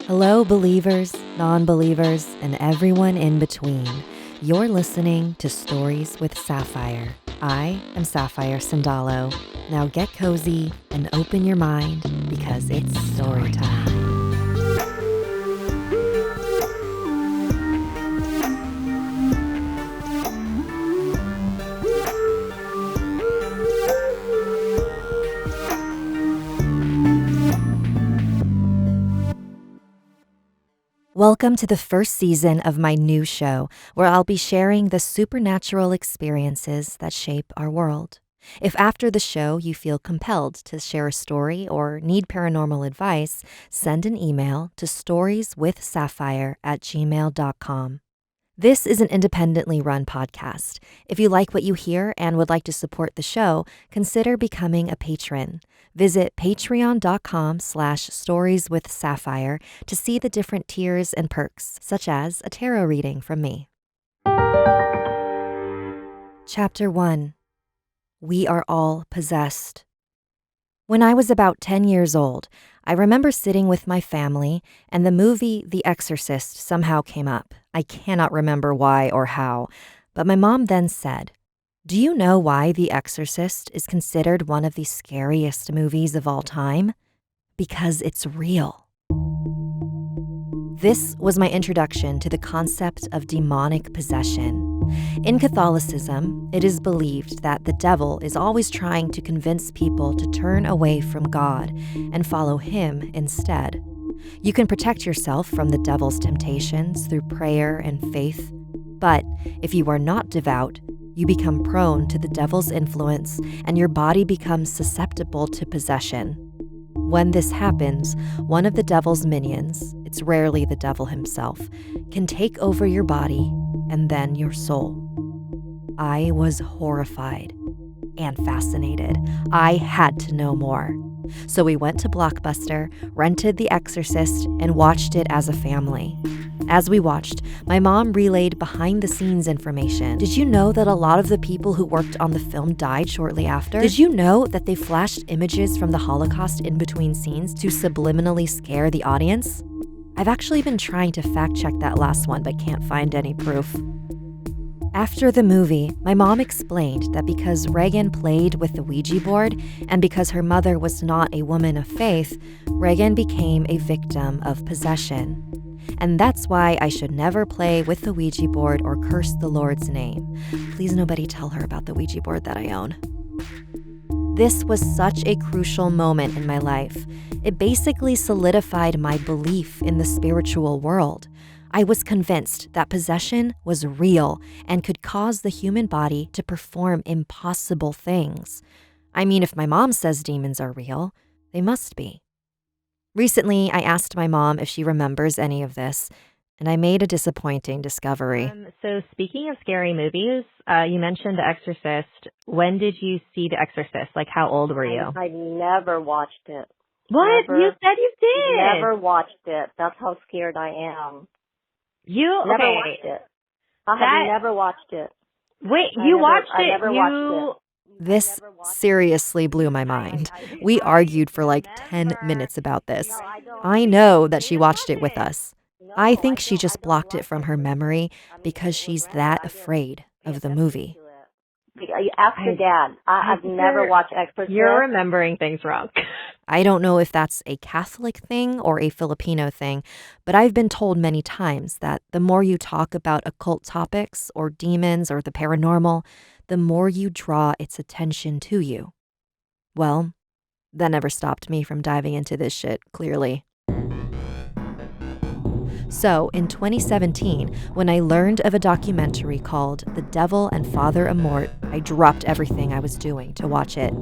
Hello, believers, non-believers, and everyone in between. You're listening to Stories with Sapphire. I am Sapphire Sandalo. Now get cozy and open your mind because it's story time. Welcome to the first season of my new show, where I'll be sharing the supernatural experiences that shape our world. If after the show you feel compelled to share a story or need paranormal advice, send an email to storieswithsapphire@gmail.com. This is an independently run podcast. If you like what you hear and would like to support the show, consider becoming a patron. Visit patreon.com/storieswithsapphire to see the different tiers and perks, such as a tarot reading from me. Chapter 1. We are all possessed. When I was about 10 years old, I remember sitting with my family and the movie The Exorcist somehow came up. I cannot remember why or how, but my mom then said, "Do you know why The Exorcist is considered one of the scariest movies of all time? Because it's real." This was my introduction to the concept of demonic possession. In Catholicism, it is believed that the devil is always trying to convince people to turn away from God and follow him instead. You can protect yourself from the devil's temptations through prayer and faith, but if you are not devout, you become prone to the devil's influence and your body becomes susceptible to possession. When this happens, one of the devil's minions, it's rarely the devil himself, can take over your body and then your soul. I was horrified and fascinated. I had to know more. So we went to Blockbuster, rented The Exorcist, and watched it as a family. As we watched, my mom relayed behind-the-scenes information. Did you know that a lot of the people who worked on the film died shortly after? Did you know that they flashed images from the Holocaust in between scenes to subliminally scare the audience? I've actually been trying to fact-check that last one, but can't find any proof. After the movie, my mom explained that because Reagan played with the Ouija board and because her mother was not a woman of faith, Reagan became a victim of possession. And that's why I should never play with the Ouija board or curse the Lord's name. Please nobody tell her about the Ouija board that I own. This was such a crucial moment in my life. It basically solidified my belief in the spiritual world. I was convinced that possession was real and could cause the human body to perform impossible things. I mean, if my mom says demons are real, they must be. Recently, I asked my mom if she remembers any of this, and I made a disappointing discovery. So speaking of scary movies, you mentioned The Exorcist. When did you see The Exorcist? Like, how old were you? I never watched it. What? Never, You said you did. Never watched it. That's how scared I am. You Never okay? watched it. I have never watched it. Wait, I never watched it. This seriously blew my mind. We argued for like 10 minutes about this. I know that she watched it with us. I think she just blocked it from her memory because she's that afraid of the movie. Ask your dad. I've never watched Exorcist. You're remembering things wrong. I don't know if that's a Catholic thing or a Filipino thing, but I've been told many times that the more you talk about occult topics or demons or the paranormal, the more you draw its attention to you. Well, that never stopped me from diving into this shit, clearly. So, in 2017, when I learned of a documentary called The Devil and Father Amort, I dropped everything I was doing to watch it.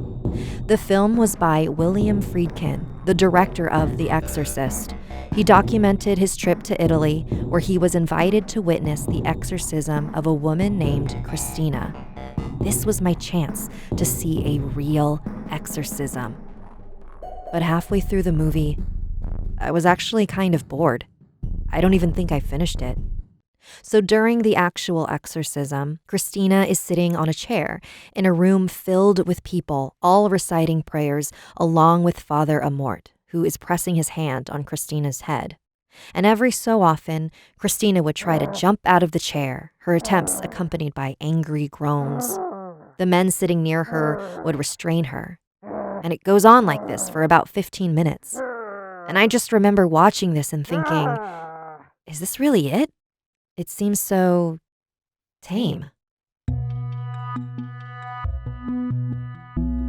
The film was by William Friedkin, the director of The Exorcist. He documented his trip to Italy, where he was invited to witness the exorcism of a woman named Christina. This was my chance to see a real exorcism. But halfway through the movie, I was actually kind of bored. I don't even think I finished it. So during the actual exorcism, Christina is sitting on a chair in a room filled with people, all reciting prayers, along with Father Amort, who is pressing his hand on Christina's head. And every so often, Christina would try to jump out of the chair, her attempts accompanied by angry groans. The men sitting near her would restrain her. And it goes on like this for about 15 minutes. And I just remember watching this and thinking, is this really it? It seems so tame.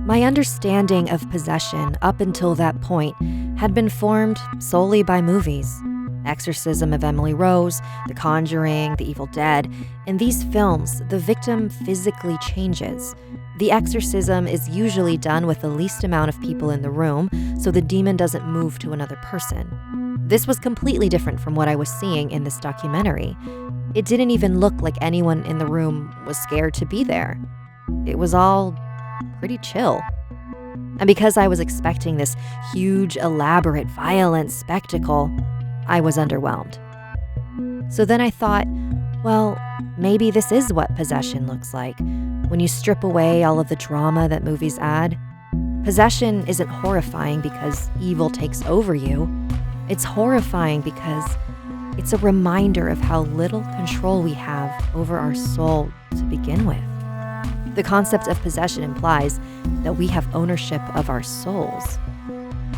My understanding of possession up until that point had been formed solely by movies. Exorcism of Emily Rose, The Conjuring, The Evil Dead. In these films, the victim physically changes. The exorcism is usually done with the least amount of people in the room, so the demon doesn't move to another person. This was completely different from what I was seeing in this documentary. It didn't even look like anyone in the room was scared to be there. It was all pretty chill. And because I was expecting this huge, elaborate, violent spectacle, I was underwhelmed. So then I thought, well, maybe this is what possession looks like, when you strip away all of the drama that movies add. Possession isn't horrifying because evil takes over you. It's horrifying because it's a reminder of how little control we have over our soul to begin with. The concept of possession implies that we have ownership of our souls.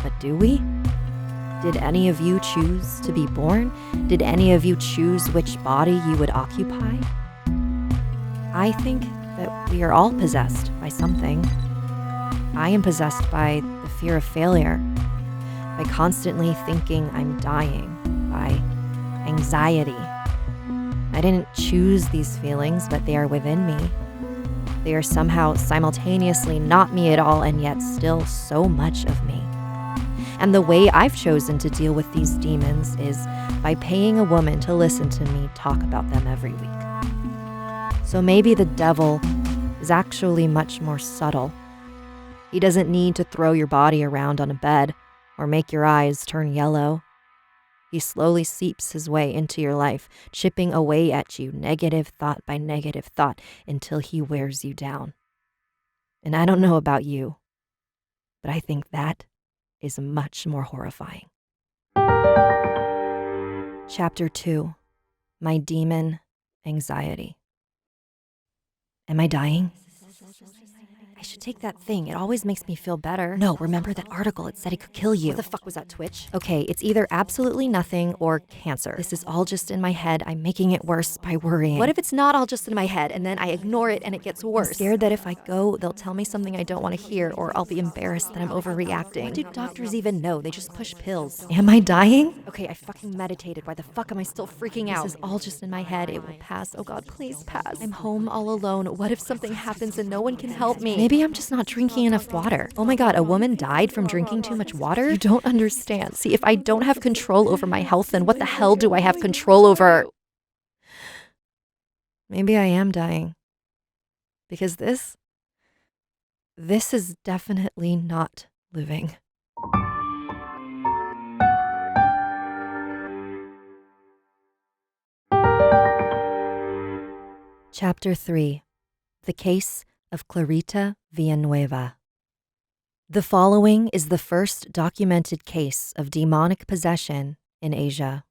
But do we? Did any of you choose to be born? Did any of you choose which body you would occupy? I think that we are all possessed by something. I am possessed by the fear of failure, by constantly thinking I'm dying, by anxiety. I didn't choose these feelings, but they are within me. They are somehow simultaneously not me at all and yet still so much of me. And the way I've chosen to deal with these demons is by paying a woman to listen to me talk about them every week. So maybe the devil is actually much more subtle. He doesn't need to throw your body around on a bed or make your eyes turn yellow. He slowly seeps his way into your life, chipping away at you negative thought by negative thought until he wears you down. And I don't know about you, but I think that is much more horrifying. Chapter 2, My Demon Anxiety. Am I dying? I should take that thing. It always makes me feel better. No, remember that article? It said it could kill you. What the fuck was that, Twitch? Okay, it's either absolutely nothing or cancer. This is all just in my head. I'm making it worse by worrying. What if it's not all just in my head and then I ignore it and it gets worse? I'm scared that if I go, they'll tell me something I don't want to hear, or I'll be embarrassed that I'm overreacting. What do doctors even know? They just push pills. Am I dying? Okay, I fucking meditated. Why the fuck am I still freaking out? This is all just in my head. It will pass. Oh God, please pass. I'm home all alone. What if something happens and no one can help me? Maybe I'm just not drinking enough water. Oh my God, a woman died from drinking too much water? You don't understand. See, if I don't have control over my health, then what the hell do I have control over? Maybe I am dying. Because this is definitely not living. Chapter 3, The Case of Clarita Villanueva. The following is the first documented case of demonic possession in Asia.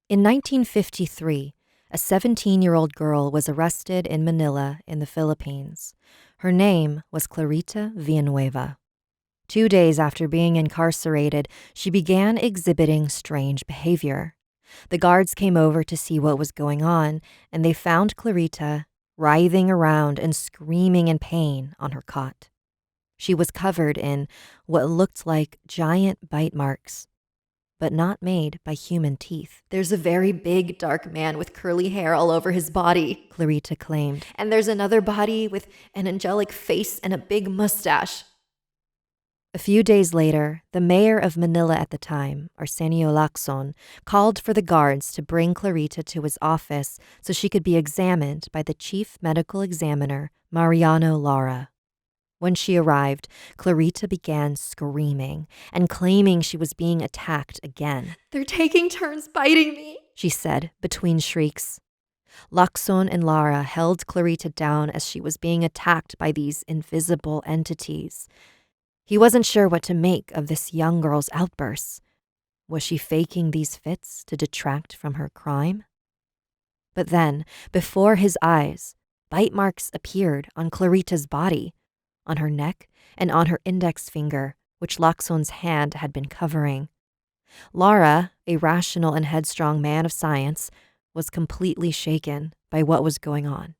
In 1953, a 17-year-old girl was arrested in Manila in the Philippines. Her name was Clarita Villanueva. 2 days after being incarcerated, she began exhibiting strange behavior. The guards came over to see what was going on, and they found Clarita writhing around and screaming in pain on her cot. She was covered in what looked like giant bite marks, but not made by human teeth. There's a very big, dark man with curly hair all over his body, Clarita claimed. And there's another body with an angelic face and a big mustache. A few days later, the mayor of Manila at the time, Arsenio Lacson, called for the guards to bring Clarita to his office so she could be examined by the chief medical examiner, Mariano Lara. When she arrived, Clarita began screaming and claiming she was being attacked again. "They're taking turns biting me," she said between shrieks. Lacson and Lara held Clarita down as she was being attacked by these invisible entities. He wasn't sure what to make of this young girl's outbursts. Was she faking these fits to detract from her crime? But then, before his eyes, bite marks appeared on Clarita's body, on her neck and on her index finger, which Lacsone's hand had been covering. Lara, a rational and headstrong man of science, was completely shaken by what was going on.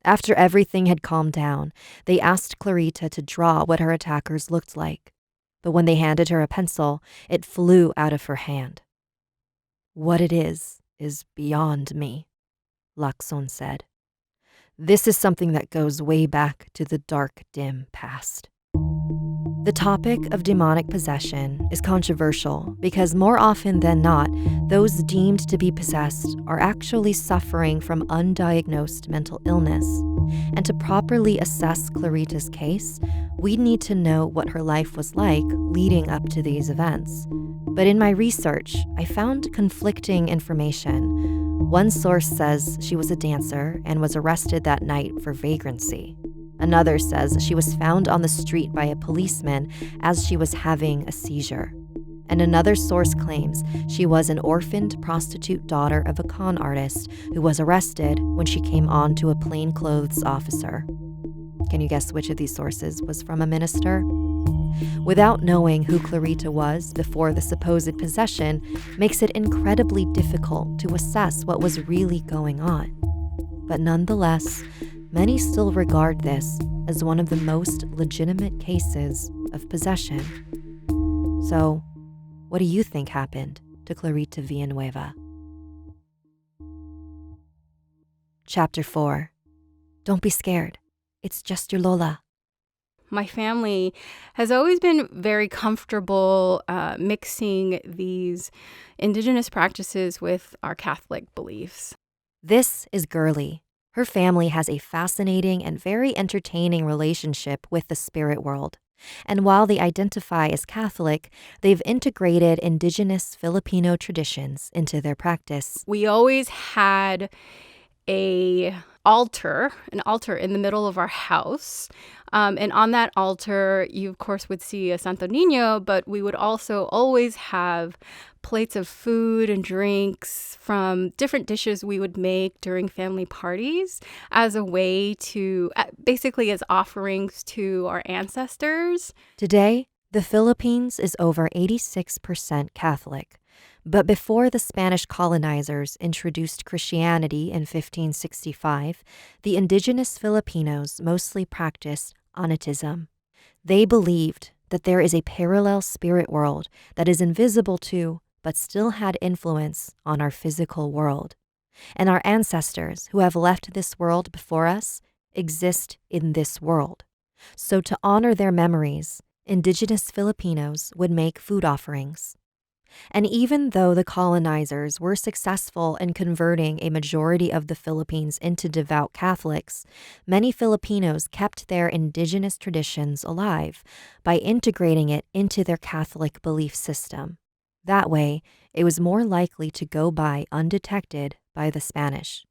After everything had calmed down, they asked Clarita to draw what her attackers looked like. But when they handed her a pencil, it flew out of her hand. "What it is beyond me," Lacson said. "This is something that goes way back to the dark, dim past." The topic of demonic possession is controversial because more often than not, those deemed to be possessed are actually suffering from undiagnosed mental illness. And to properly assess Clarita's case, we need to know what her life was like leading up to these events. But in my research, I found conflicting information. One source says she was a dancer and was arrested that night for vagrancy. Another says she was found on the street by a policeman as she was having a seizure. And another source claims she was an orphaned prostitute daughter of a con artist who was arrested when she came on to a plainclothes officer. Can you guess which of these sources was from a minister? Without knowing who Clarita was before the supposed possession makes it incredibly difficult to assess what was really going on. But nonetheless, many still regard this as one of the most legitimate cases of possession. So, what do you think happened to Clarita Villanueva? Chapter 4. Don't be scared. It's just your Lola. My family has always been very comfortable mixing these indigenous practices with our Catholic beliefs. This is Gerlie. Her family has a fascinating and very entertaining relationship with the spirit world. And while they identify as Catholic, they've integrated indigenous Filipino traditions into their practice. We always had an altar in the middle of our house. And on that altar, you, of course, would see a Santo Niño, but we would also always have plates of food and drinks from different dishes we would make during family parties as a way to, basically as offerings to our ancestors. Today, the Philippines is over 86% Catholic. But before the Spanish colonizers introduced Christianity in 1565, the indigenous Filipinos mostly practiced Onitism. They believed that there is a parallel spirit world that is invisible to, but still had influence on our physical world. And our ancestors who have left this world before us exist in this world. So to honor their memories, indigenous Filipinos would make food offerings. And even though the colonizers were successful in converting a majority of the Philippines into devout Catholics, many Filipinos kept their indigenous traditions alive by integrating it into their Catholic belief system. That way, it was more likely to go by undetected by the Spanish.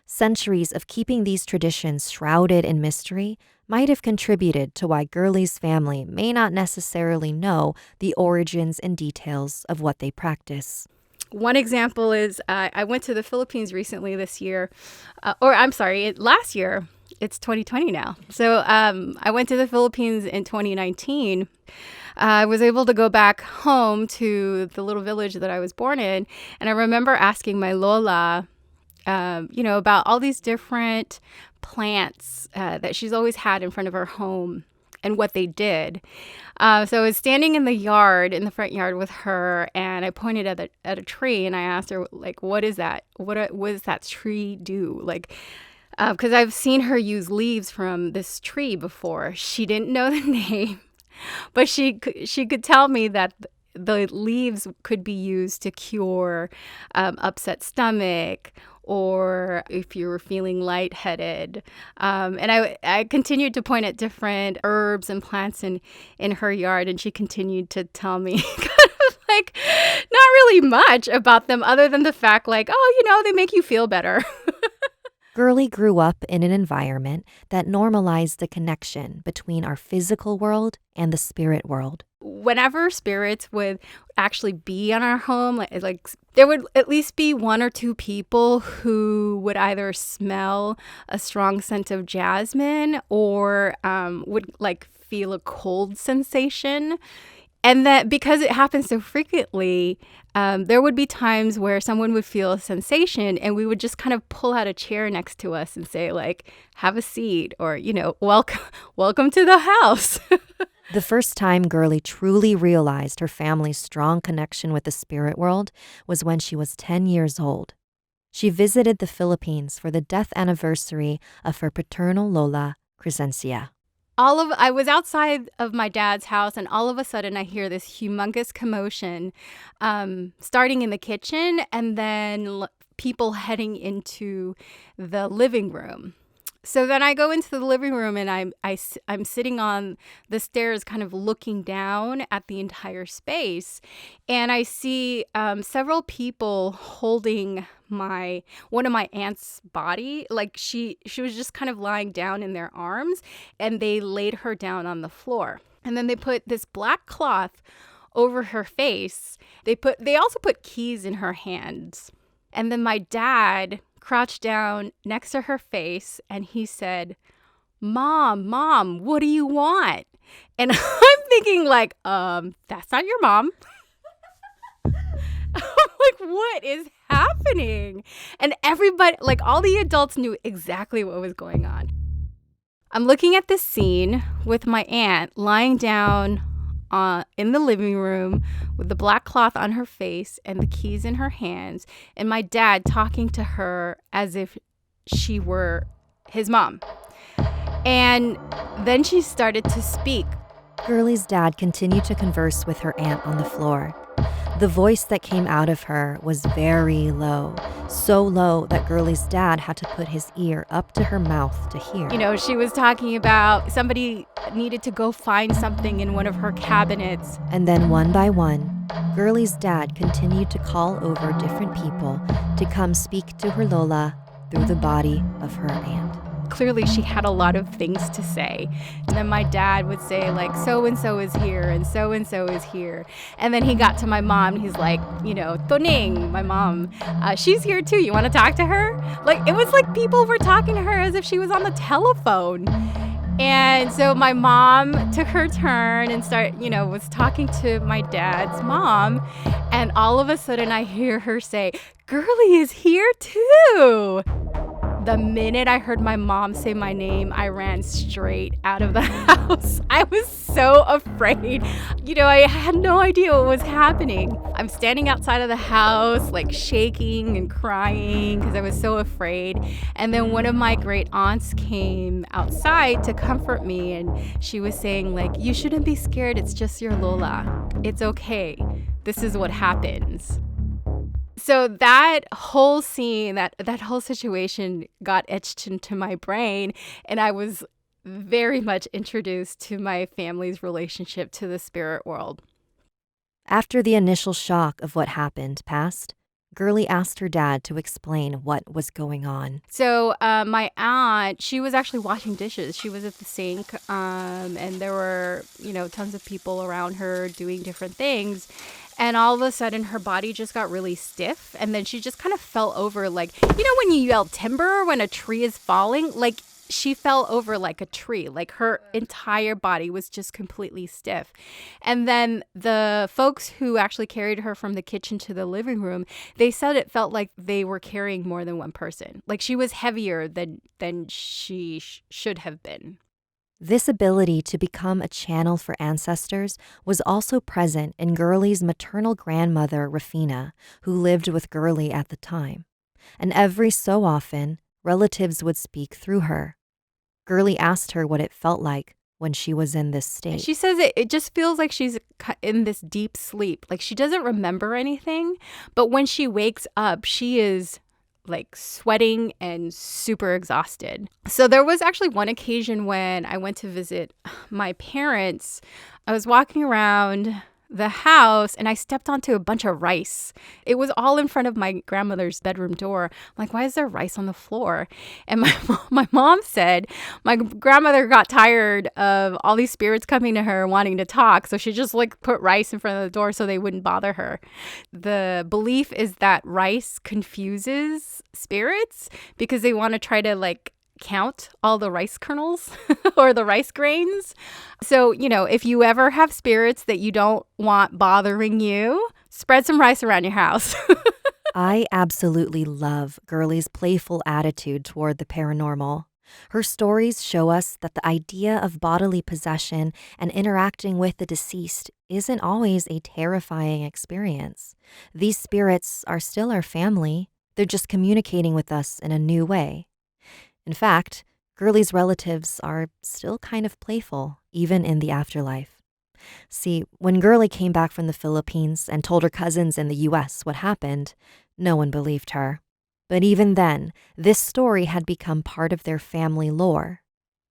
Centuries of keeping these traditions shrouded in mystery might have contributed to why Gerlie's family may not necessarily know the origins and details of what they practice. One example is I went to the Philippines recently last year. It's 2020 now. So I went to the Philippines in 2019. I was able to go back home to the little village that I was born in. And I remember asking my Lola, about all these different plants that she's always had in front of her home and what they did. So I was standing in the front yard with her, and I pointed at a tree, and I asked her, like, what is that? What does that tree do? Like, because I've seen her use leaves from this tree before. She didn't know the name, but she could tell me that the leaves could be used to cure upset stomach, or if you were feeling lightheaded. And I continued to point at different herbs and plants in her yard, and she continued to tell me kind of like not really much about them other than the fact like, they make you feel better. Gerlie grew up in an environment that normalized the connection between our physical world and the spirit world. Whenever spirits would actually be on our home, like there would at least be one or two people who would either smell a strong scent of jasmine or would like feel a cold sensation. And that because it happens so frequently, there would be times where someone would feel a sensation and we would just kind of pull out a chair next to us and say, like, have a seat or, welcome to the house. The first time Gerlie truly realized her family's strong connection with the spirit world was when she was 10 years old. She visited the Philippines for the death anniversary of her paternal Lola, Crescencia. I was outside of my dad's house, and all of a sudden I hear this humongous commotion starting in the kitchen and then people heading into the living room. So then I go into the living room and I'm sitting on the stairs kind of looking down at the entire space. And I see several people holding one of my aunt's body. Like she was just kind of lying down in their arms and they laid her down on the floor. And then they put this black cloth over her face. They also put keys in her hands. And then my dad crouched down next to her face and he said, Mom, what do you want? And I'm thinking like, that's not your mom. I'm like, what is happening? And everybody, like all the adults knew exactly what was going on. I'm looking at this scene with my aunt lying down in the living room with the black cloth on her face and the keys in her hands, and my dad talking to her as if she were his mom. And then she started to speak. Gerlie's dad continued to converse with her aunt on the floor. The voice that came out of her was very low, so low that Gerlie's dad had to put his ear up to her mouth to hear. She was talking about somebody needed to go find something in one of her cabinets. And then one by one, Gerlie's dad continued to call over different people to come speak to her Lola through the body of her aunt. Clearly, she had a lot of things to say. And then my dad would say, like, so-and-so is here and so-and-so is here. And then he got to my mom and he's like, Toning, my mom, she's here too. You want to talk to her? Like, it was like people were talking to her as if she was on the telephone. And so my mom took her turn and was talking to my dad's mom. And all of a sudden I hear her say, Gerlie is here too. The minute I heard my mom say my name, I ran straight out of the house. I was so afraid. I had no idea what was happening. I'm standing outside of the house, like shaking and crying because I was so afraid. And then one of my great aunts came outside to comfort me. And she was saying, like, you shouldn't be scared. It's just your Lola. It's okay. This is what happens. So that whole scene, that whole situation got etched into my brain, and I was very much introduced to my family's relationship to the spirit world. After the initial shock of what happened passed, Gerlie asked her dad to explain what was going on. So my aunt, she was actually washing dishes. She was at the sink, and there were, tons of people around her doing different things. And all of a sudden, her body just got really stiff. And then she just kind of fell over like, when you yell timber when a tree is falling? Like, she fell over like a tree. Like, her entire body was just completely stiff. And then the folks who actually carried her from the kitchen to the living room, they said it felt like they were carrying more than one person. Like, she was heavier than she should have been. This ability to become a channel for ancestors was also present in Gerlie's maternal grandmother, Rafina, who lived with Gerlie at the time. And every so often, relatives would speak through her. Gerlie asked her what it felt like when she was in this state. She says it just feels like she's in this deep sleep. Like, she doesn't remember anything, but when she wakes up, she is like sweating and super exhausted. So there was actually one occasion when I went to visit my parents. I was walking around the house and I stepped onto a bunch of rice. It was all in front of my grandmother's bedroom door. I'm like, why is there rice on the floor? And my mom said my grandmother got tired of all these spirits coming to her wanting to talk. So she just like put rice in front of the door so they wouldn't bother her. The belief is that rice confuses spirits because they want to try to like count all the rice kernels or the rice grains. So, you know, if you ever have spirits that you don't want bothering you, spread some rice around your house. I absolutely love Gerlie's playful attitude toward the paranormal. Her stories show us that the idea of bodily possession and interacting with the deceased isn't always a terrifying experience. These spirits are still our family. They're just communicating with us in a new way. In fact, Gerlie's relatives are still kind of playful, even in the afterlife. See, when Gerlie came back from the Philippines and told her cousins in the U.S. what happened, no one believed her. But even then, this story had become part of their family lore.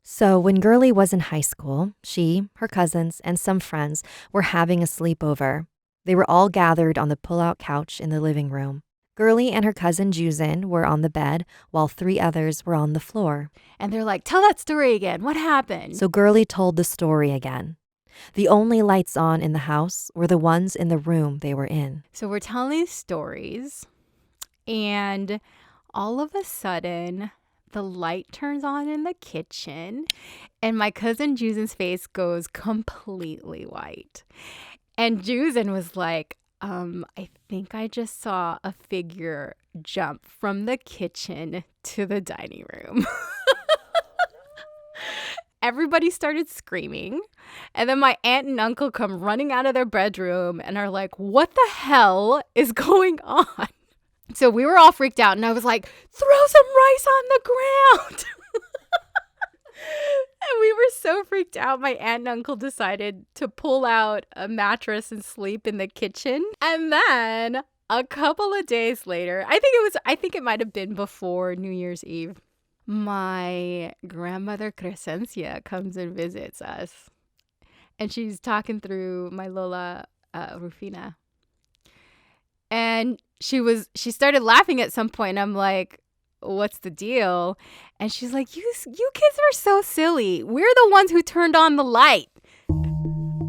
So when Gerlie was in high school, she, her cousins, and some friends were having a sleepover. They were all gathered on the pull-out couch in the living room. Gerlie and her cousin Juzin were on the bed, while 3 others were on the floor. And they're like, tell that story again. What happened? So Gerlie told the story again. The only lights on in the house were the ones in the room they were in. So we're telling stories, and all of a sudden, the light turns on in the kitchen, and my cousin Juzin's face goes completely white. And Juzin was like, I think I just saw a figure jump from the kitchen to the dining room. Everybody started screaming. And then my aunt and uncle come running out of their bedroom and are like, what the hell is going on? So we were all freaked out. And I was like, throw some rice on the ground. And we were so freaked out, my aunt and uncle decided to pull out a mattress and sleep in the kitchen. And then a couple of days later, I think it might have been before New Year's Eve, my grandmother Crescencia comes and visits us. And she's talking through my Lola, Rufina. And she started laughing at some point. And I'm like, what's the deal? And she's like, you kids are so silly. We're the ones who turned on the light.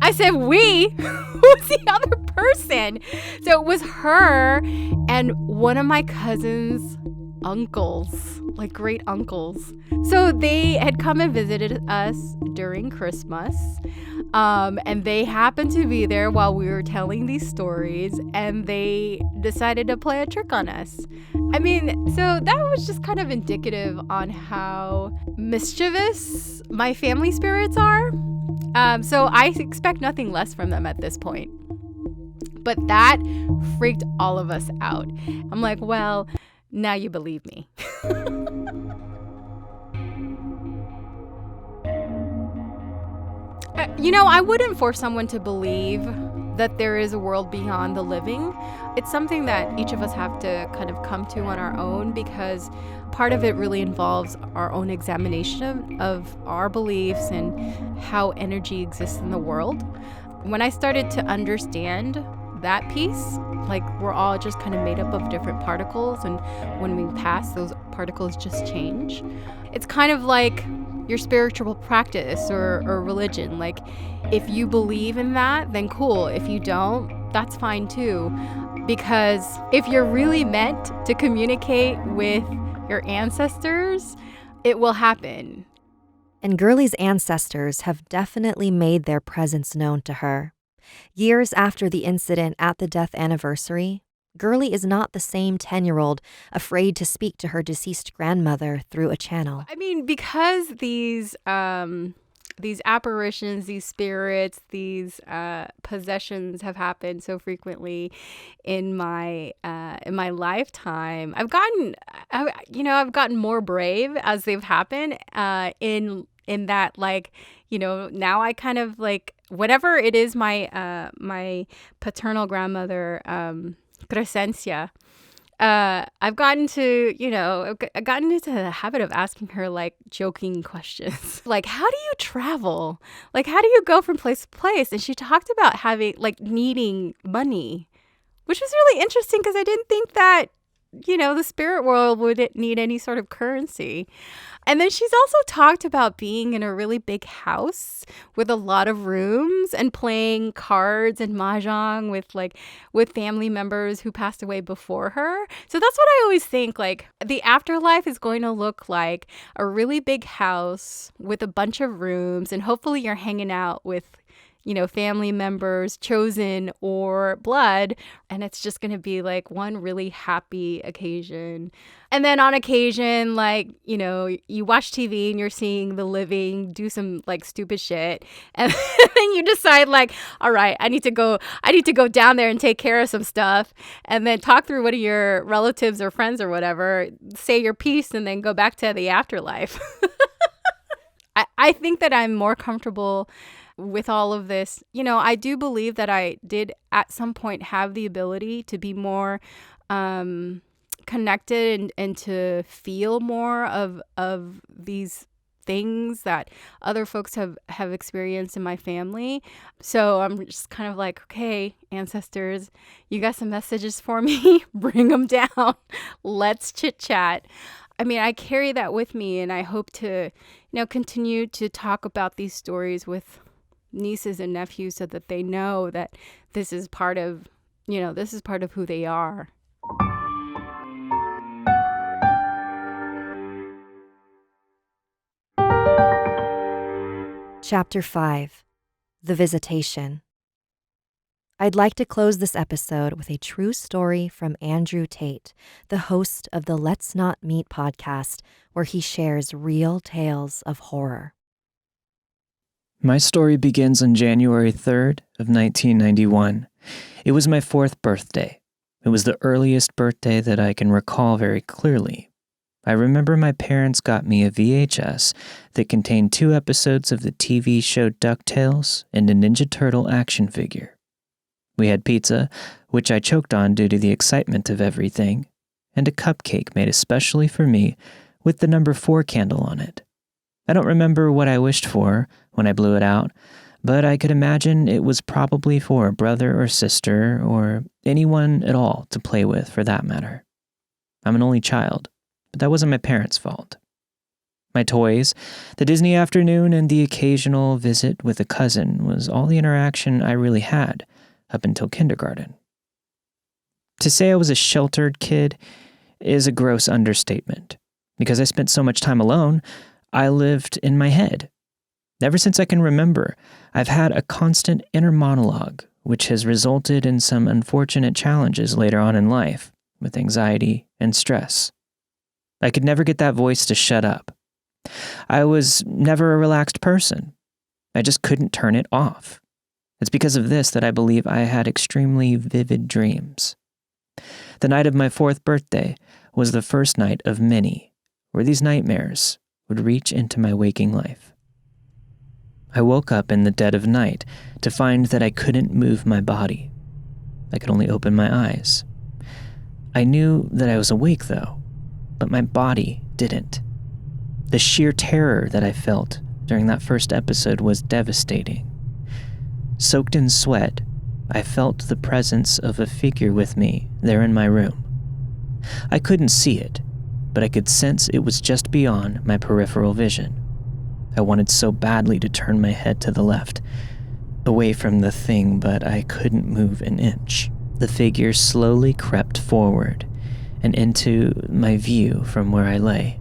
I said, we? Who's the other person? So it was her and one of my cousin's uncles, like great uncles. So they had come and visited us during Christmas. And they happened to be there while we were telling these stories, and they decided to play a trick on us. I mean, so that was just kind of indicative on how mischievous my family spirits are. So I expect nothing less from them at this point. But that freaked all of us out. I'm like, well, now you believe me. I wouldn't force someone to believe that there is a world beyond the living. It's something that each of us have to kind of come to on our own, because part of it really involves our own examination of our beliefs and how energy exists in the world. When I started to understand that piece, like we're all just kind of made up of different particles, and when we pass, those particles just change. It's kind of like your spiritual practice or religion. Like, if you believe in that, then cool. If you don't, that's fine too. Because if you're really meant to communicate with your ancestors, it will happen. And Gerlie's ancestors have definitely made their presence known to her. Years after the incident at the death anniversary, Gerlie is not the same 10-year-old afraid to speak to her deceased grandmother through a channel. I mean, because these apparitions, these spirits, these possessions have happened so frequently in my lifetime, I've gotten more brave as they've happened. In that, like, now I kind of like whatever it is my paternal grandmother Crescencia I've gotten to, I've gotten into the habit of asking her like joking questions. Like, how do you travel? Like, how do you go from place to place? And she talked about having like needing money, which was really interesting because I didn't think that, the spirit world would need any sort of currency. And then she's also talked about being in a really big house with a lot of rooms and playing cards and mahjong with family members who passed away before her. So that's what I always think, like the afterlife is going to look like a really big house with a bunch of rooms, and hopefully you're hanging out with family members, chosen or blood. And it's just going to be like one really happy occasion. And then on occasion, like, you watch TV and you're seeing the living do some like stupid shit. And then you decide like, all right, I need to go down there and take care of some stuff, and then talk through one of your relatives or friends or whatever, say your piece, and then go back to the afterlife. I think that I'm more comfortable with all of this. I do believe that I did at some point have the ability to be more connected and to feel more of these things that other folks have experienced in my family. So I'm just kind of like, okay, ancestors, you got some messages for me? Bring them down. Let's chit chat. I mean, I carry that with me, and I hope to, continue to talk about these stories with nieces and nephews so that they know that this is part of who they are. Chapter 5, The Visitation. I'd like to close this episode with a true story from Andrew Tate, the host of the Let's Not Meet podcast, where he shares real tales of horror. My story begins on January 3rd of 1991. It was my 4th birthday. It was the earliest birthday that I can recall very clearly. I remember my parents got me a VHS that contained 2 episodes of the TV show DuckTales and a Ninja Turtle action figure. We had pizza, which I choked on due to the excitement of everything, and a cupcake made especially for me with the number 4 candle on it. I don't remember what I wished for when I blew it out, but I could imagine it was probably for a brother or sister or anyone at all to play with for that matter. I'm an only child, but that wasn't my parents' fault. My toys, the Disney afternoon, and the occasional visit with a cousin was all the interaction I really had up until kindergarten. To say I was a sheltered kid is a gross understatement. Because I spent so much time alone, I lived in my head. Ever since I can remember, I've had a constant inner monologue, which has resulted in some unfortunate challenges later on in life, with anxiety and stress. I could never get that voice to shut up. I was never a relaxed person. I just couldn't turn it off. It's because of this that I believe I had extremely vivid dreams. The night of my 4th birthday was the first night of many, where these nightmares would reach into my waking life. I woke up in the dead of night to find that I couldn't move my body. I could only open my eyes. I knew that I was awake, though, but my body didn't. The sheer terror that I felt during that first episode was devastating. Soaked in sweat, I felt the presence of a figure with me there in my room. I couldn't see it, but I could sense it was just beyond my peripheral vision. I wanted so badly to turn my head to the left, away from the thing, but I couldn't move an inch. The figure slowly crept forward and into my view from where I lay.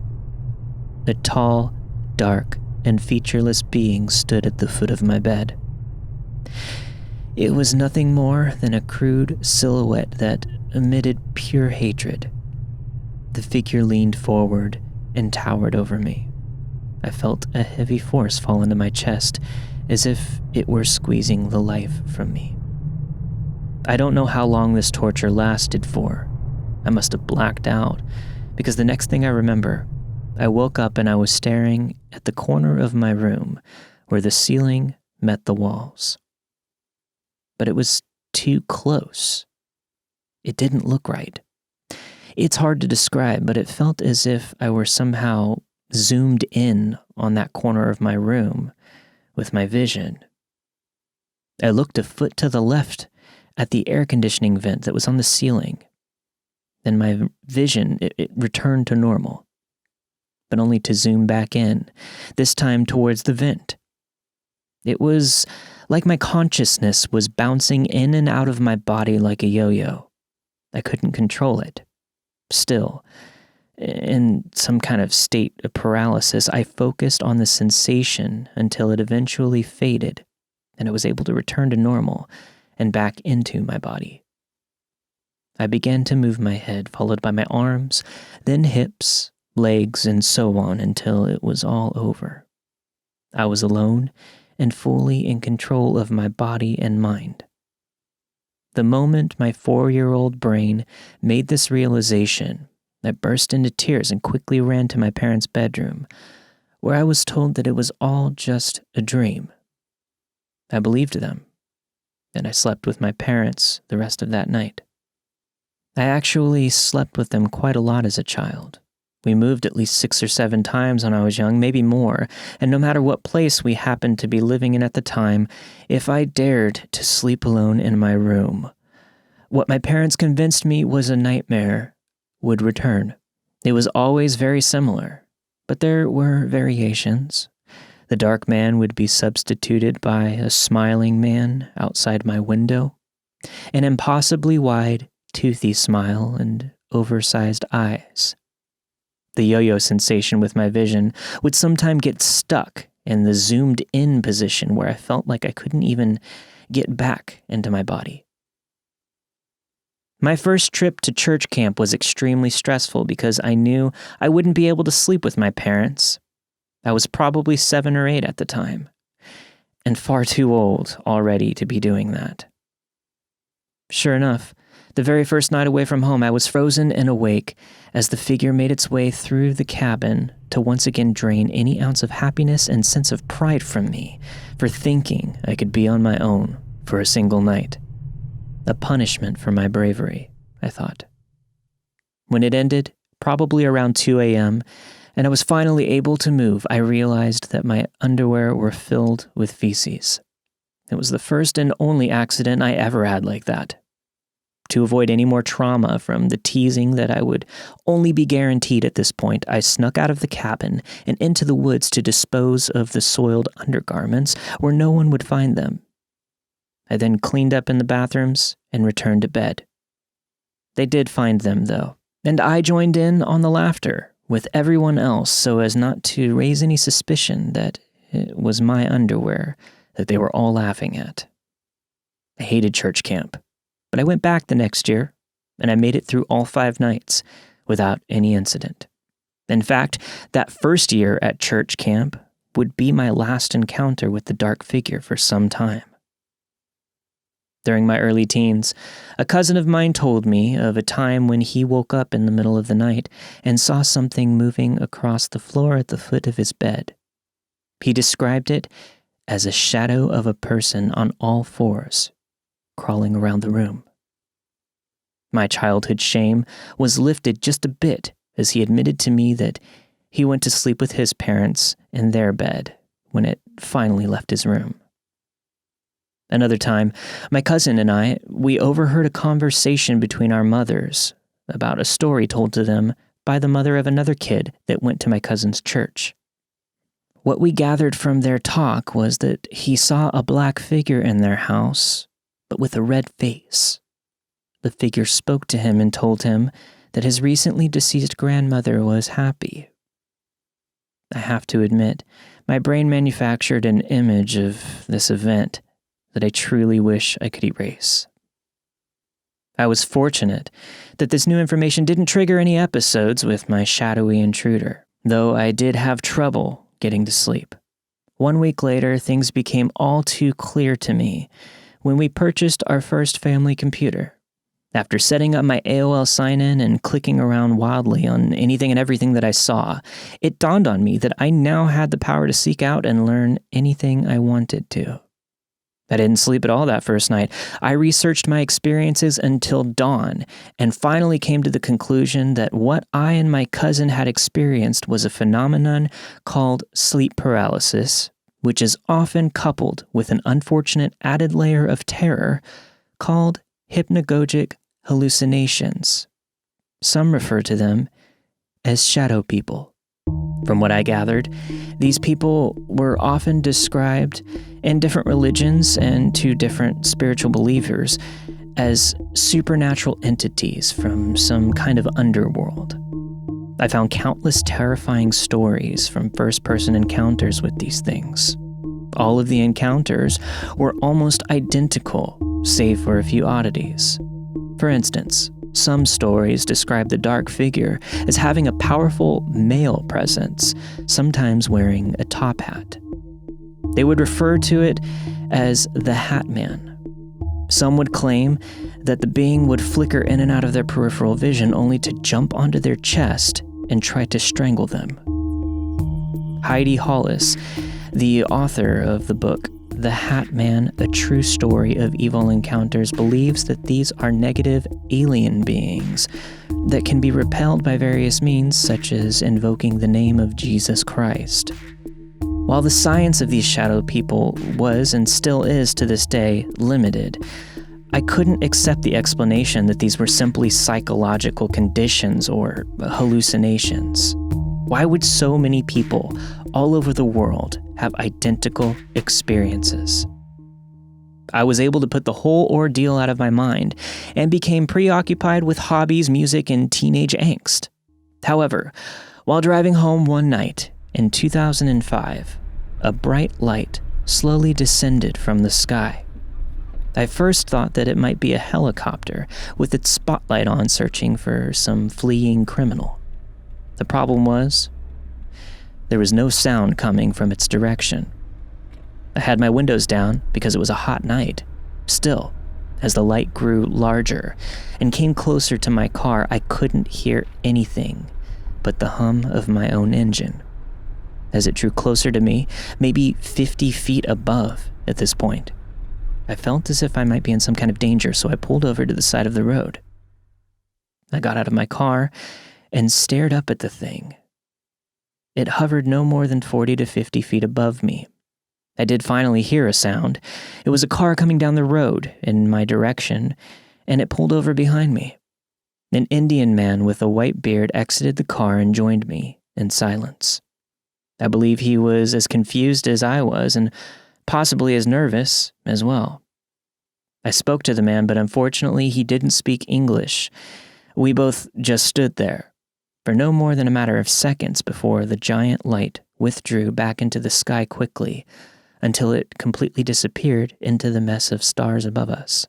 A tall, dark, and featureless being stood at the foot of my bed. It was nothing more than a crude silhouette that emitted pure hatred. The figure leaned forward and towered over me. I felt a heavy force fall into my chest, as if it were squeezing the life from me. I don't know how long this torture lasted for. I must have blacked out, because the next thing I remember, I woke up and I was staring at the corner of my room where the ceiling met the walls. But it was too close. It didn't look right. It's hard to describe, but it felt as if I were somehow zoomed in on that corner of my room with my vision. I looked a foot to the left at the air conditioning vent that was on the ceiling. Then my vision, it returned to normal, but only to zoom back in, this time towards the vent. It was like my consciousness was bouncing in and out of my body like a yo-yo. I couldn't control it. Still, in some kind of state of paralysis, I focused on the sensation until it eventually faded, and I was able to return to normal and back into my body. I began to move my head, followed by my arms, then hips, legs, and so on until it was all over. I was alone and fully in control of my body and mind. The moment my 4-year-old brain made this realization, I burst into tears and quickly ran to my parents' bedroom, where I was told that it was all just a dream. I believed them, and I slept with my parents the rest of that night. I actually slept with them quite a lot as a child. We moved at least 6 or 7 times when I was young, maybe more, and no matter what place we happened to be living in at the time, if I dared to sleep alone in my room, what my parents convinced me was a nightmare would return. It was always very similar, but there were variations. The dark man would be substituted by a smiling man outside my window, an impossibly wide, toothy smile and oversized eyes. The yo-yo sensation with my vision would sometimes get stuck in the zoomed-in position where I felt like I couldn't even get back into my body. My first trip to church camp was extremely stressful because I knew I wouldn't be able to sleep with my parents. I was probably 7 or 8 at the time, and far too old already to be doing that. Sure enough, the very first night away from home, I was frozen and awake as the figure made its way through the cabin to once again drain any ounce of happiness and sense of pride from me for thinking I could be on my own for a single night. A punishment for my bravery, I thought. When it ended, probably around 2 a.m., and I was finally able to move, I realized that my underwear were filled with feces. It was the first and only accident I ever had like that. To avoid any more trauma from the teasing that I would only be guaranteed at this point, I snuck out of the cabin and into the woods to dispose of the soiled undergarments where no one would find them. I then cleaned up in the bathrooms and returned to bed. They did find them, though, and I joined in on the laughter with everyone else so as not to raise any suspicion that it was my underwear that they were all laughing at. I hated church camp. But I went back the next year, and I made it through all 5 nights without any incident. In fact, that first year at church camp would be my last encounter with the dark figure for some time. During my early teens, a cousin of mine told me of a time when he woke up in the middle of the night and saw something moving across the floor at the foot of his bed. He described it as a shadow of a person on all 4s, crawling around the room. My childhood shame was lifted just a bit as he admitted to me that he went to sleep with his parents in their bed when it finally left his room. Another time, my cousin and we overheard a conversation between our mothers about a story told to them by the mother of another kid that went to my cousin's church. What we gathered from their talk was that he saw a black figure in their house, but with a red face. The figure spoke to him and told him that his recently deceased grandmother was happy. I have to admit, my brain manufactured an image of this event that I truly wish I could erase. I was fortunate that this new information didn't trigger any episodes with my shadowy intruder, though I did have trouble getting to sleep. 1 week later, things became all too clear to me when we purchased our first family computer. After setting up my AOL sign-in and clicking around wildly on anything and everything that I saw, it dawned on me that I now had the power to seek out and learn anything I wanted to. I didn't sleep at all that first night. I researched my experiences until dawn and finally came to the conclusion that what I and my cousin had experienced was a phenomenon called sleep paralysis, which is often coupled with an unfortunate added layer of terror called hypnagogic hallucinations. Some refer to them as shadow people. From what I gathered, these people were often described in different religions and to different spiritual believers as supernatural entities from some kind of underworld. I found countless terrifying stories from first-person encounters with these things. All of the encounters were almost identical, save for a few oddities. For instance, some stories describe the dark figure as having a powerful male presence, sometimes wearing a top hat. They would refer to it as the Hat Man. Some would claim that the being would flicker in and out of their peripheral vision only to jump onto their chest and try to strangle them. Heidi Hollis, the author of the book The Hat Man, A True Story of Evil Encounters, believes that these are negative alien beings that can be repelled by various means, such as invoking the name of Jesus Christ. While the science of these shadow people was, and still is to this day, limited, I couldn't accept the explanation that these were simply psychological conditions or hallucinations. Why would so many people all over the world have identical experiences? I was able to put the whole ordeal out of my mind and became preoccupied with hobbies, music, and teenage angst. However, while driving home one night in 2005, a bright light slowly descended from the sky. I first thought that it might be a helicopter with its spotlight on searching for some fleeing criminal. The problem was, there was no sound coming from its direction. I had my windows down because it was a hot night. Still, as the light grew larger and came closer to my car, I couldn't hear anything but the hum of my own engine. As it drew closer to me, maybe 50 feet above at this point, I felt as if I might be in some kind of danger, so I pulled over to the side of the road. I got out of my car and stared up at the thing. It hovered no more than 40 to 50 feet above me. I did finally hear a sound. It was a car coming down the road in my direction, and it pulled over behind me. An Indian man with a white beard exited the car and joined me in silence. I believe he was as confused as I was, and possibly as nervous as well. I spoke to the man, but unfortunately he didn't speak English. We both just stood there for no more than a matter of seconds before the giant light withdrew back into the sky quickly until it completely disappeared into the mess of stars above us.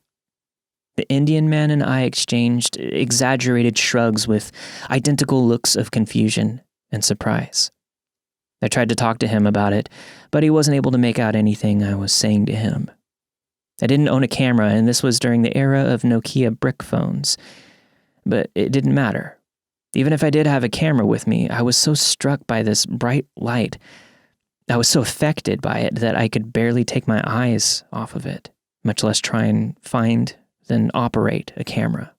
The Indian man and I exchanged exaggerated shrugs with identical looks of confusion and surprise. I tried to talk to him about it, but he wasn't able to make out anything I was saying to him. I didn't own a camera, and this was during the era of Nokia brick phones. But it didn't matter. Even if I did have a camera with me, I was so struck by this bright light. I was so affected by it that I could barely take my eyes off of it, much less try and find and operate a camera.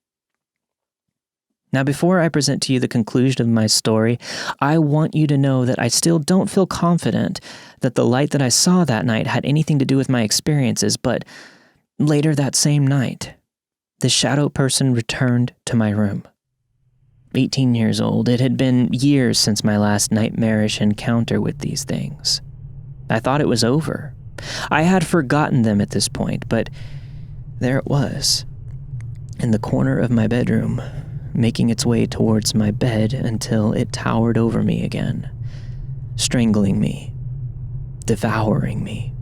Now, before I present to you the conclusion of my story, I want you to know that I still don't feel confident that the light that I saw that night had anything to do with my experiences, but later that same night, the shadow person returned to my room. 18 years old, it had been years since my last nightmarish encounter with these things. I thought it was over. I had forgotten them at this point, but there it was, in the corner of my bedroom, making its way towards my bed until it towered over me again, strangling me, devouring me.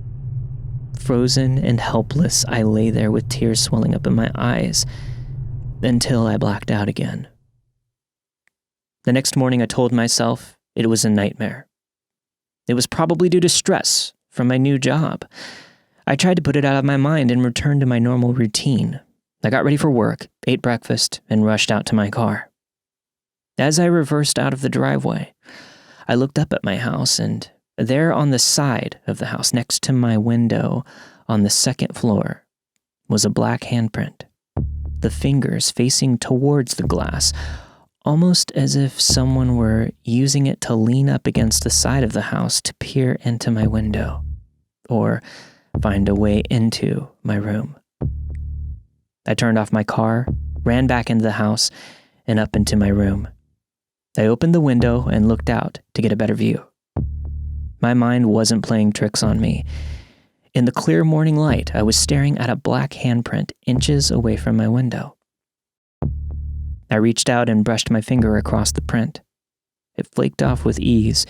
Frozen and helpless, I lay there with tears swelling up in my eyes until I blacked out again. The next morning, I told myself it was a nightmare. It was probably due to stress from my new job. I tried to put it out of my mind and returned to my normal routine. I got ready for work, ate breakfast, and rushed out to my car. As I reversed out of the driveway, I looked up at my house, and there on the side of the house next to my window on the second floor was a black handprint, the fingers facing towards the glass, almost as if someone were using it to lean up against the side of the house to peer into my window or find a way into my room. I turned off my car, ran back into the house, and up into my room. I opened the window and looked out to get a better view. My mind wasn't playing tricks on me. In the clear morning light, I was staring at a black handprint inches away from my window. I reached out and brushed my finger across the print. It flaked off with ease,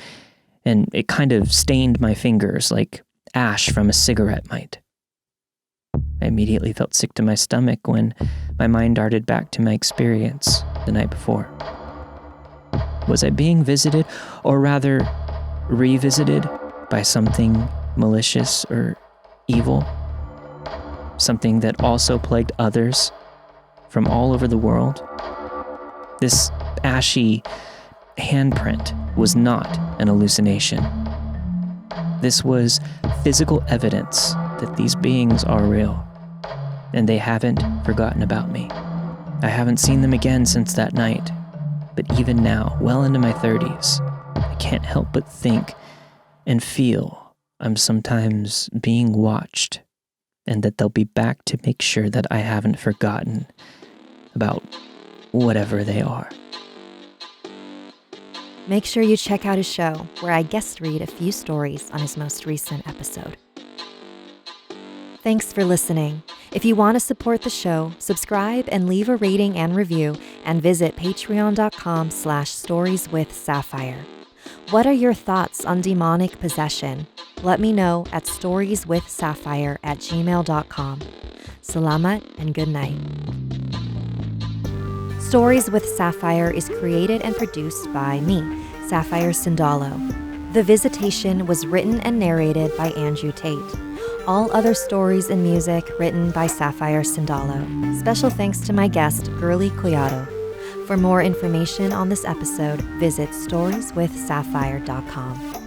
and it kind of stained my fingers like ash from a cigarette might. I immediately felt sick to my stomach when my mind darted back to my experience the night before. Was I being visited, or rather, revisited by something malicious or evil? Something that also plagued others from all over the world? This ashy handprint was not an hallucination. This was physical evidence that these beings are real, and they haven't forgotten about me. I haven't seen them again since that night, but even now, well into my 30s, I can't help but think and feel I'm sometimes being watched, and that they'll be back to make sure that I haven't forgotten about whatever they are. Make sure you check out his show, where I guest read a few stories on his most recent episode. Thanks for listening. If you want to support the show, subscribe and leave a rating and review, and visit patreon.com/storieswithsapphire. What are your thoughts on demonic possession? Let me know at storieswithsapphire@gmail.com. Salamat and good night. Stories with Sapphire is created and produced by me, Sapphire Sandalo. The Visitation was written and narrated by Andrew Tate. All other stories and music written by Sapphire Sandalo. Special thanks to my guest, Gerlie, Collado. For more information on this episode, visit storieswithsapphire.com.